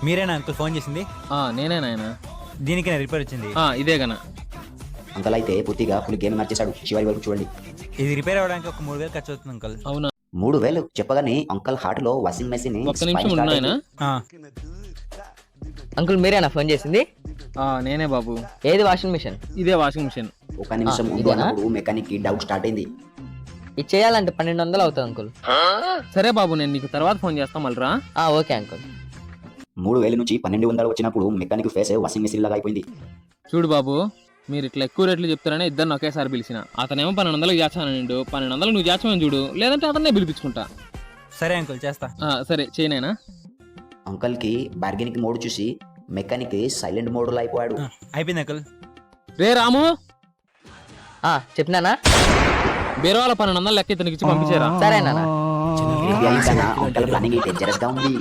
మీరేనా uncle phone చేసింది? నేనే నాయన. దీనికి నా రిపేర్ వచ్చింది. ఇదే గన. అంకల్ అయితే పూర్తిగా ఫుల్ గేమ్ మార్చేశాడు. చివరి వరకు చూడండి. ఇది రిపేర్ అవ్వడానికి ఒక 3,000 ఖర్చు అవుతుంది అంకుల్. అవునా? 3,000 చెప్పగానే అంకల్ హార్ట్ లో వాషింగ్ మెషిన్ ఒక్క నిమిషం ఉండు నాయన. అంకుల్ మీరేనా ఫోన్ చేసింది? నేనే బాబు. ఏది వాషింగ్ మిషన్? ఇదే వాషింగ్ మిషన్. ఒక నిమిషం ఉండు ఇదేనా? అన్నప్పుడు మెకానిక్ కి డౌట్ స్టార్ట్ అయింది. ఇది చేయాలంటే 1,200 అవుతుంది అంకుల్. సరే బాబు, నేను నీకు తర్వాత ఫోన్ చేస్తా మళ్ళరా. Okay uncle. 3,000 నుంచి 1,200 వచ్చినప్పుడు మెకానిక్ ఫేస్ వాషింగ్ మెషిన్ లాగా అయిపోయింది. చూడు బాబు, మీరు ఇట్లా ఎక్కువ రేట్లు చెప్తారని ఇద్దరిని ఒకేసారి పిలిచిన. అతనేమో 1,200 చేస్తాను నిండు, 1,200 నువ్వు చేస్తామని చూడు, లేదంటే అతన్నే పిలిపించుకుంటా. సరే అంకుల్ చేస్తా. సరే చేయనైనా. అంకల్ కి బార్గెనింగ్ మోడ్ చూసి మెకానిక్ సైలెంట్ మోడ్ లో అయిపోయాడు. అయిపోయింది అంకుల్. రే రాము, చెప్పినానా? బేరవాళ్ళ 1,200 లెక్క ఇతనికి ఇచ్చి పంపించారా? సరేనా? అంకల్ ప్లానింగ్ డేంజరస్ గా ఉంది.